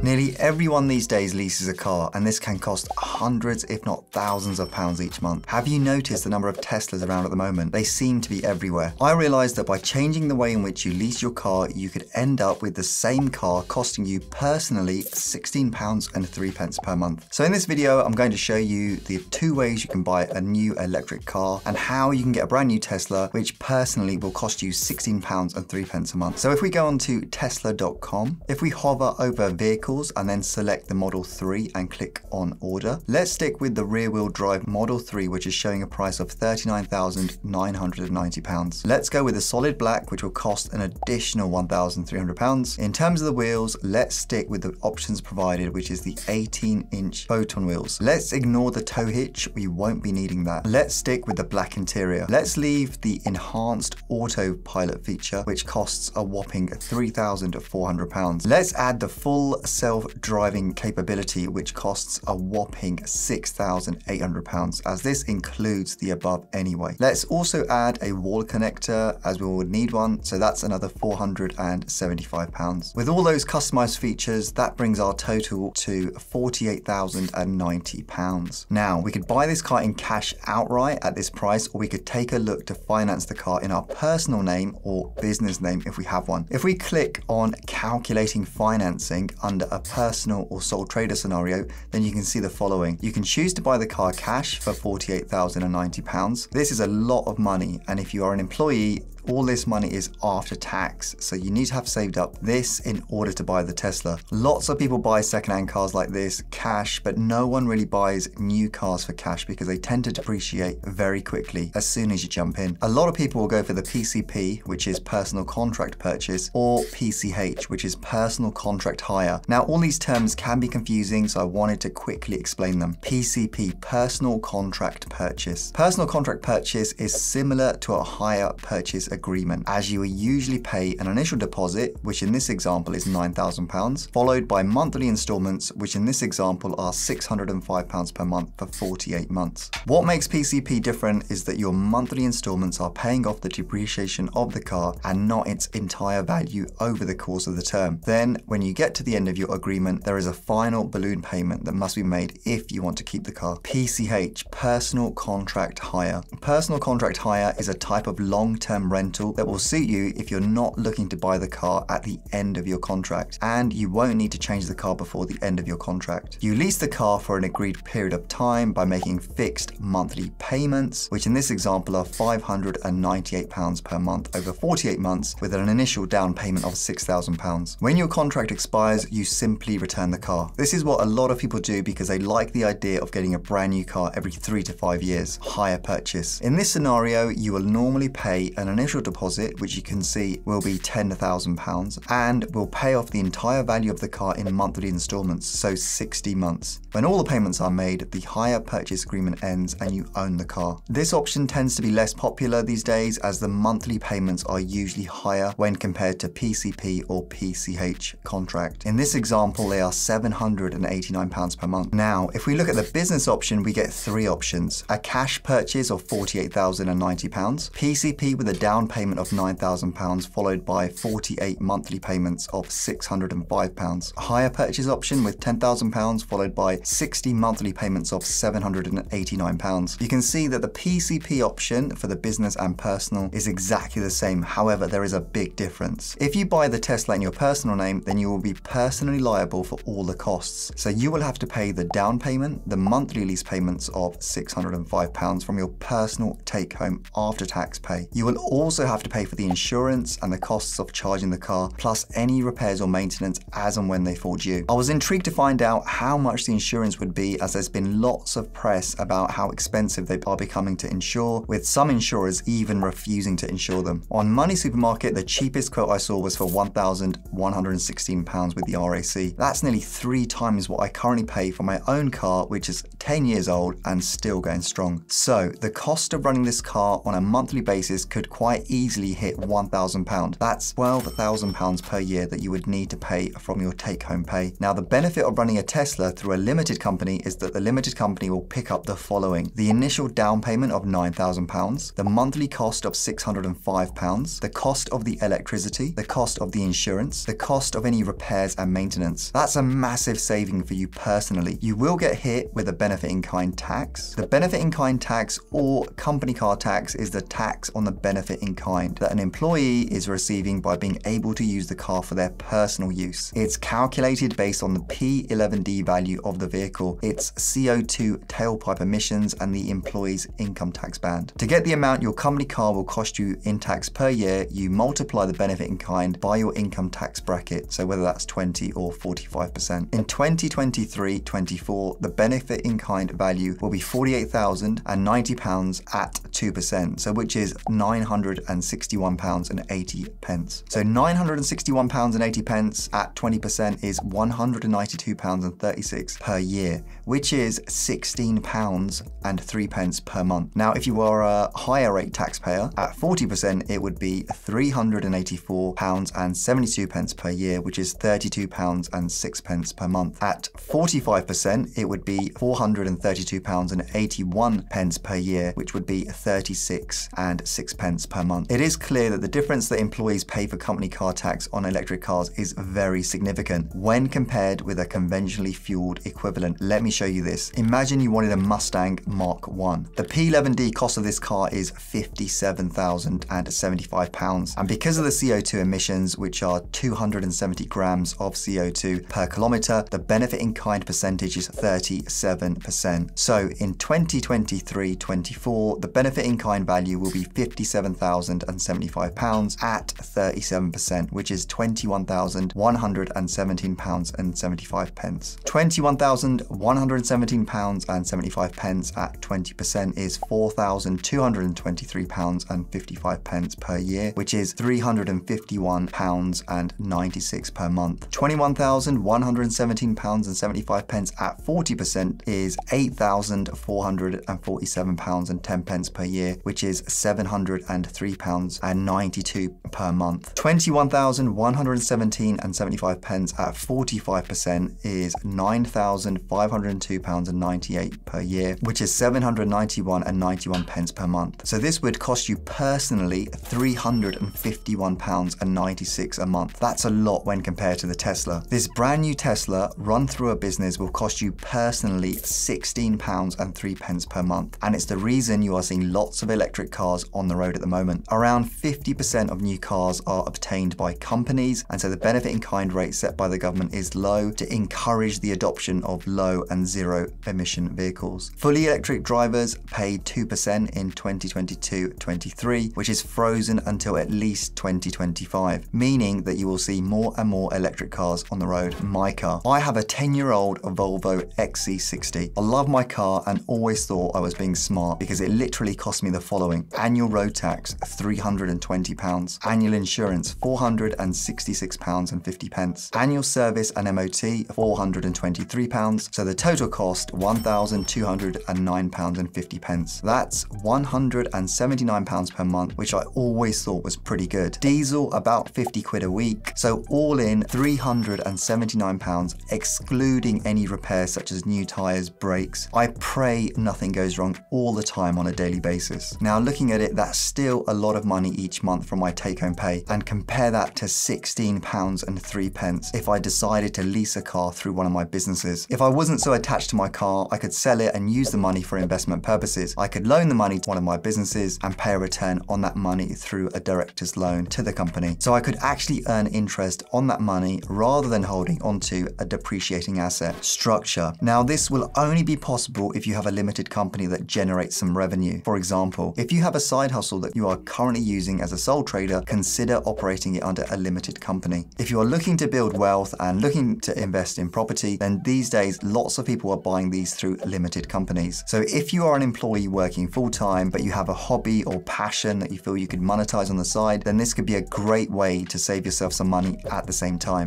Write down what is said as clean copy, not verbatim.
Nearly everyone these days leases a car, and this can cost hundreds if not thousands of pounds each month. Have you noticed the number of Teslas around at the moment? They seem to be everywhere. I realized that by changing the way in which you lease your car, you could end up with the same car costing you personally £16.03 per month. So in this video, I'm going to show you the 2 ways you can buy a new electric car and how you can get a brand new Tesla, which personally will cost you £16.03 a month. So if we go on to tesla.com, if we hover over vehicles and then select the Model 3 and click on order. Let's stick with the rear wheel drive Model 3, which is showing a price of £39,990. Let's go with the solid black, which will cost an additional £1,300. In terms of the wheels, let's stick with the options provided, which is the 18-inch Photon wheels. Let's ignore the tow hitch, we won't be needing that. Let's stick with the black interior. Let's leave the enhanced autopilot feature, which costs a whopping £3,400. Let's add the full self-driving capability, which costs a whopping £6,800, as this includes the above anyway. Let's also add a wall connector, as we will need one, so that's another £475. With all those customized features, that brings our total to £48,090. Now, we could buy this car in cash outright at this price, or we could take a look to finance the car in our personal name or business name if we have one. If we click on calculating financing under a personal or sole trader scenario, then you can see the following. You can choose to buy the car cash for £48,090. This is a lot of money, and if you are an employee, all this money is after tax, so you need to have saved up this in order to buy the Tesla. Lots of people buy secondhand cars like this cash, but no one really buys new cars for cash because they tend to depreciate very quickly as soon as you jump in. A lot of people will go for the PCP, which is personal contract purchase, or PCH, which is personal contract hire. Now, all these terms can be confusing, so I wanted to quickly explain them. PCP, personal contract purchase. Personal contract purchase is similar to a hire purchase agreement, as you will usually pay an initial deposit, which in this example is £9,000, followed by monthly installments, which in this example are £605 per month for 48 months. What makes PCP different is that your monthly installments are paying off the depreciation of the car and not its entire value over the course of the term. Then, when you get to the end of your agreement, there is a final balloon payment that must be made if you want to keep the car. PCH, personal contract hire. Personal contract hire is a type of long-term rental that will suit you if you're not looking to buy the car at the end of your contract, and you won't need to change the car before the end of your contract. You lease the car for an agreed period of time by making fixed monthly payments, which in this example are £598 per month over 48 months with an initial down payment of £6,000. When your contract expires, you simply return the car. This is what a lot of people do because they like the idea of getting a brand new car every 3 to 5 years, hire purchase. In this scenario, you will normally pay an initial deposit, which you can see will be £10,000, and will pay off the entire value of the car in monthly installments, so 60 months. When all the payments are made, the hire purchase agreement ends and you own the car. This option tends to be less popular these days, as the monthly payments are usually higher when compared to PCP or PCH contract. In this example, they are £789 per month. Now, if we look at the business option, we get 3 options: a cash purchase of £48,090, PCP with a down payment of £9,000 followed by 48 monthly payments of £605, a hire purchase option with £10,000 followed by 60 monthly payments of £789. You can see that the PCP option for the business and personal is exactly the same. However, there is a big difference. If you buy the Tesla in your personal name, then you will be personally liable for all the costs. So you will have to pay the down payment, the monthly lease payments of £605 from your personal take-home after tax pay. You will also have to pay for the insurance and the costs of charging the car, plus any repairs or maintenance as and when they fall due. I was intrigued to find out how much the insurance would be, as there's been lots of press about how expensive they are becoming to insure, with some insurers even refusing to insure them. On Money Supermarket, the cheapest quote I saw was for £1,116 with the RAC. That's nearly 3 times what I currently pay for my own car, which is 10 years old and still going strong. So the cost of running this car on a monthly basis could quite might easily hit £1,000. That's £12,000 per year that you would need to pay from your take-home pay. Now, the benefit of running a Tesla through a limited company is that the limited company will pick up the following: the initial down payment of £9,000, the monthly cost of £605, the cost of the electricity, the cost of the insurance, the cost of any repairs and maintenance. That's a massive saving for you personally. You will get hit with a benefit in kind tax. The benefit in kind tax, or company car tax, is the tax on the benefit in kind that an employee is receiving by being able to use the car for their personal use. It's calculated based on the P11D value of the vehicle, its CO2 tailpipe emissions, and the employee's income tax band. To get the amount your company car will cost you in tax per year, you multiply the benefit in kind by your income tax bracket, so whether that's 20 or 45%. In 2023-24, the benefit in kind value will be £48,090 at 2%, so which is £961.80. So £961.80 at 20% is £192.36 per year, which is £16.03 per month. Now, if you are a higher rate taxpayer, at 40% it would be £384.72 per year, which is £32.06 per month. At 45% it would be £432.81 per year, which would be £36.06 per month. It is clear that the difference that employees pay for company car tax on electric cars is very significant when compared with a conventionally fueled equivalent. Let me show you this. Imagine you wanted a Mustang Mach 1. The P11D cost of this car is £57,075, and because of the CO2 emissions, which are 270 grams of CO2 per kilometer, the benefit in kind percentage is 37%. So in 2023-24, the benefit in kind value will be £57,075 at 37%, which is £21,117.75. £21,117.75 at 20% is £4,223.55 per year, which is £351.96 per month. £21,117.75 at 40% is £8,447.10 per year, which is £703.92 per month. £21,117.75 at 45% is £9,502.98 per year, which is £791.91 per month. So this would cost you personally £351.96 a month. That's a lot when compared to the Tesla. This brand new Tesla run through a business will cost you personally £16.03 per month, and it's the reason you are seeing lots of electric cars on the road at the moment. Around 50% of new cars are obtained by companies, and so the benefit in kind rate set by the government is low to encourage the adoption of low and zero emission vehicles. Fully electric drivers paid 2% in 2022-23, which is frozen until at least 2025, meaning that you will see more and more electric cars on the road. My car. I have a 10-year-old Volvo XC60. I love my car and always thought I was being smart because it literally cost me the following: annual road tax £320, annual insurance £466.50, annual service and MOT £423, so the total cost £1,209.50. That's £179 per month, which I always thought was pretty good. Diesel about 50 quid a week, so all in £379, excluding any repairs such as new tyres, brakes. I pray nothing goes wrong all the time on a daily basis. Now, looking at it, that's still a lot of money each month from my take-home pay, and compare that to £16.03 if I decided to lease a car through one of my businesses. If I wasn't so attached to my car, I could sell it and use the money for investment purposes. I could loan the money to one of my businesses and pay a return on that money through a director's loan to the company. So I could actually earn interest on that money rather than holding onto a depreciating asset structure. Now, this will only be possible if you have a limited company that generates some revenue. For example, if you have a side hustle that you are currently using as a sole trader, consider operating it under a limited company. If you are looking to build wealth and looking to invest in property, then these days lots of people are buying these through limited companies. So if you are an employee working full-time, but you have a hobby or passion that you feel you could monetize on the side, then this could be a great way to save yourself some money at the same time.